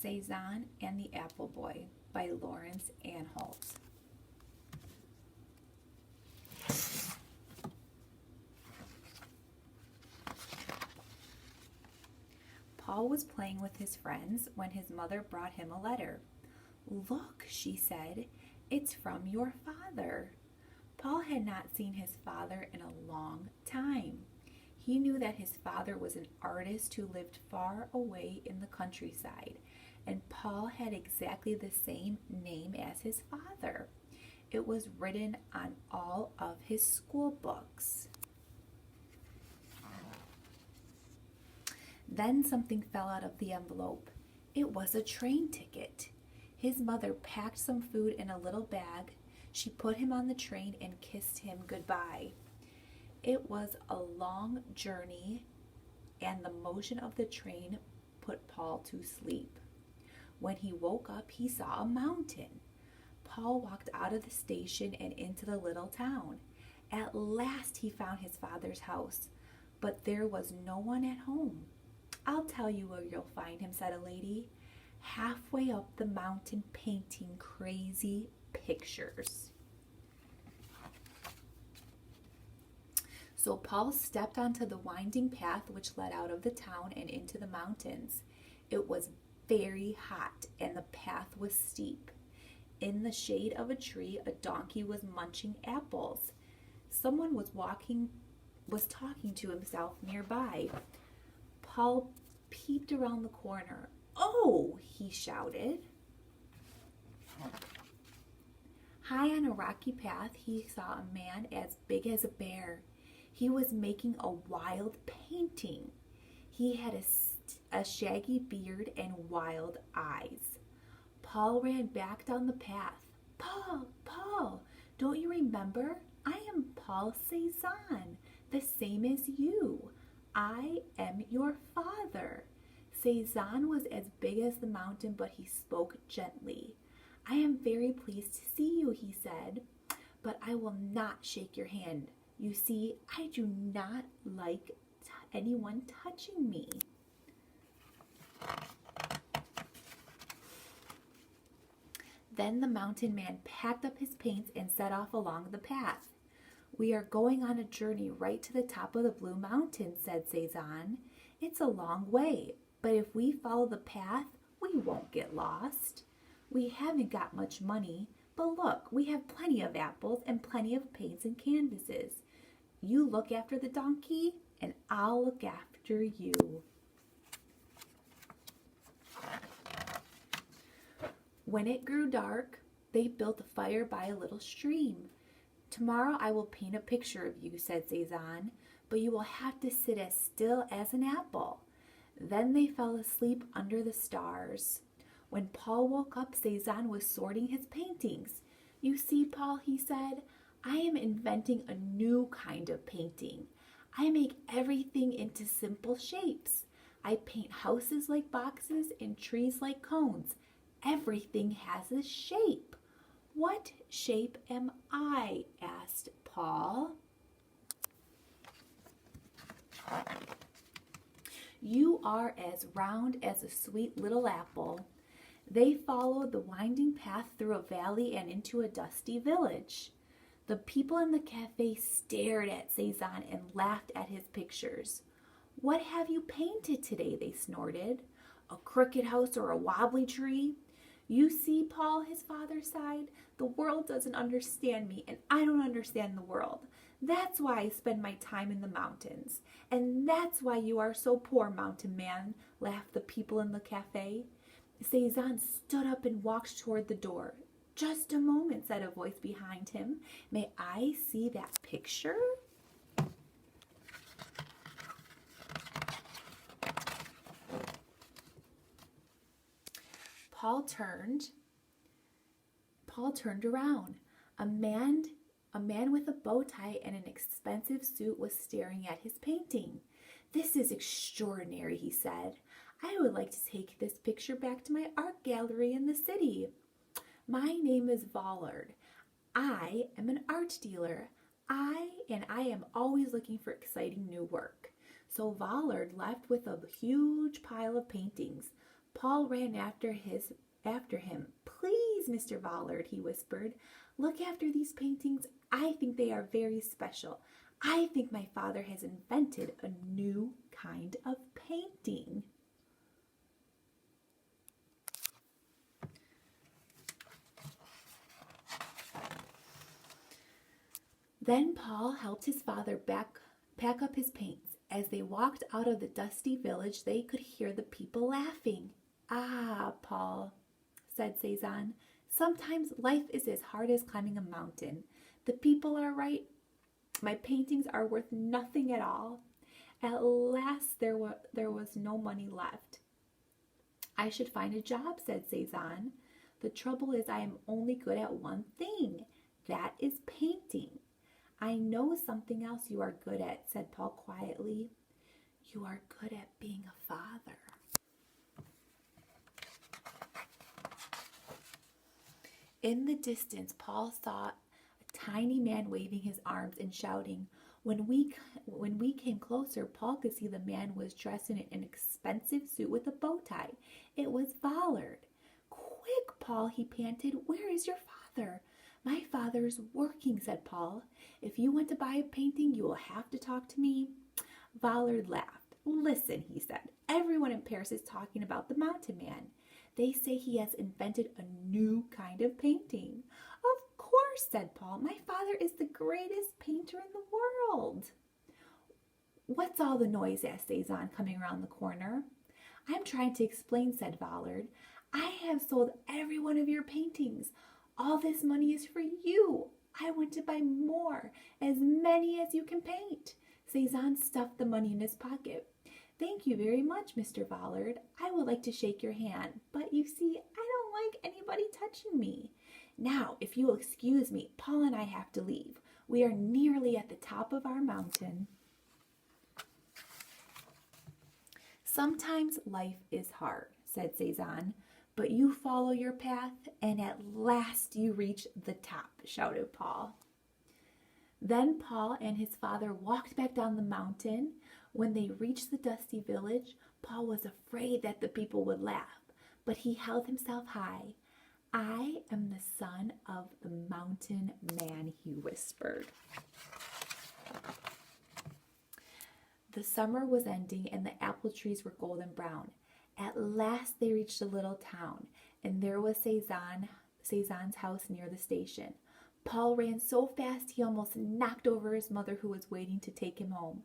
Cezanne and the Apple Boy by Lawrence Anhalt. Paul was playing with his friends when his mother brought him a letter. "Look," she said, "it's from your father." Paul had not seen his father in a long time. He knew that his father was an artist who lived far away in the countryside, and Paul had exactly the same name as his father. It was written on all of his school books. Then something fell out of the envelope. It was a train ticket. His mother packed some food in a little bag. She put him on the train and kissed him goodbye. It was a long journey, and the motion of the train put Paul to sleep. When he woke up, he saw a mountain. Paul walked out of the station and into the little town. At last he found his father's house, but there was no one at home. "I'll tell you where you'll find him," said a lady, "halfway up the mountain painting crazy pictures." So Paul stepped onto the winding path which led out of the town and into the mountains. It was very hot and the path was steep. In the shade of a tree, a donkey was munching apples. Someone was talking to himself nearby. Paul peeped around the corner. "Oh!" he shouted. High on a rocky path, he saw a man as big as a bear. He was making a wild painting. He had a shaggy beard and wild eyes. Paul ran back down the path. "Paul, Paul, don't you remember? I am Paul Cezanne, the same as you. I am your father." Cezanne was as big as the mountain, but he spoke gently. "I am very pleased to see you," he said, "but I will not shake your hand. You see, I do not like anyone touching me." Then the mountain man packed up his paints and set off along the path. "We are going on a journey right to the top of the Blue Mountain," said Cezanne. "It's a long way, but if we follow the path, we won't get lost. We haven't got much money, but look, we have plenty of apples and plenty of paints and canvases. You look after the donkey, and I'll look after you." When it grew dark, they built a fire by a little stream. "Tomorrow I will paint a picture of you," said Cezanne, "but you will have to sit as still as an apple." Then they fell asleep under the stars. When Paul woke up, Cezanne was sorting his paintings. "You see, Paul," he said, "I am inventing a new kind of painting. I make everything into simple shapes. I paint houses like boxes and trees like cones. Everything has a shape." "What shape am I?" asked Paul. "You are as round as a sweet little apple." They followed the winding path through a valley and into a dusty village. The people in the cafe stared at Cezanne and laughed at his pictures. "What have you painted today?" they snorted. "A crooked house or a wobbly tree?" "You see, Paul," his father sighed, "the world doesn't understand me, and I don't understand the world. That's why I spend my time in the mountains. And that's why you are so poor, mountain man," laughed the people in the cafe. Cezanne stood up and walked toward the door. "Just a moment," said a voice behind him. "May I see that picture?" Paul turned around. A man with a bow tie and an expensive suit was staring at his painting. "This is extraordinary," he said. "I would like to take this picture back to my art gallery in the city. My name is Vollard. I am an art dealer. I am always looking for exciting new work." So Vollard left with a huge pile of paintings. Paul ran after him. Please, Mr. Vollard, he whispered, look after these paintings. I think they are very special. I think my father has invented a new kind of painting. Then Paul helped his father pack up his paints. As they walked out of the dusty village, they could hear the people laughing. Ah, Paul, said Cezanne, sometimes life is as hard as climbing a mountain. The people are right. My paintings are worth nothing at all. At last there was no money left. I should find a job, said Cezanne. The trouble is I am only good at one thing. That is painting. I know something else you are good at, said Paul quietly. You are good at being a father. In the distance, Paul saw a tiny man waving his arms and shouting. When we came closer, Paul could see the man was dressed in an expensive suit with a bow tie. It was Vollard. Quick, Paul, he panted. Where is your father? My father is working, said Paul. If you want to buy a painting, you will have to talk to me. Vollard laughed. Listen, he said. Everyone in Paris is talking about the Mountain Man. They say he has invented a new kind of painting. Of course, said Paul. My father is the greatest painter in the world. What's all the noise? asked Cezanne, coming around the corner. I'm trying to explain, said Vollard. I have sold every one of your paintings. All this money is for you. I want to buy more, as many as you can paint. Cezanne stuffed the money in his pocket. Thank you very much, Mr. Vollard. I would like to shake your hand, but you see, I don't like anybody touching me. Now, if you will excuse me, Paul and I have to leave. We are nearly at the top of our mountain. Sometimes life is hard, said Cezanne, but you follow your path, and at last you reach the top, shouted Paul. Then Paul and his father walked back down the mountain. When they reached the dusty village, Paul was afraid that the people would laugh, but he held himself high. I am the son of the Mountain Man, he whispered. The summer was ending, and the apple trees were golden brown. At last they reached a little town, and there was Cezanne's house near the station. Paul ran so fast he almost knocked over his mother, who was waiting to take him home.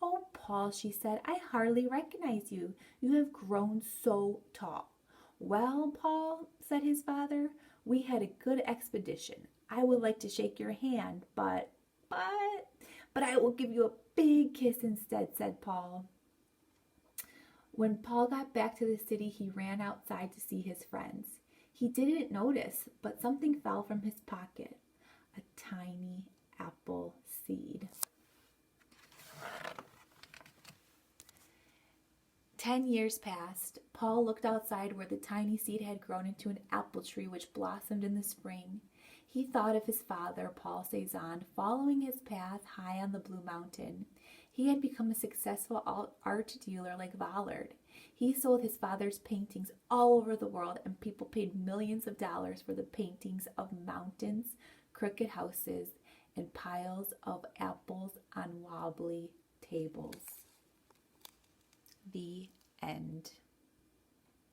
Oh, Paul, she said, I hardly recognize you. You have grown so tall. Well, Paul, said his father, we had a good expedition. I would like to shake your hand, but I will give you a big kiss instead, said Paul. When Paul got back to the city, he ran outside to see his friends. He didn't notice, but something fell from his pocket. A tiny apple seed. 10 years passed. Paul looked outside where the tiny seed had grown into an apple tree which blossomed in the spring. He thought of his father, Paul Cezanne, following his path high on the Blue Mountain. He had become a successful art dealer like Vollard. He sold his father's paintings all over the world, and people paid millions of dollars for the paintings of mountains, crooked houses, and piles of apples on wobbly tables. The end.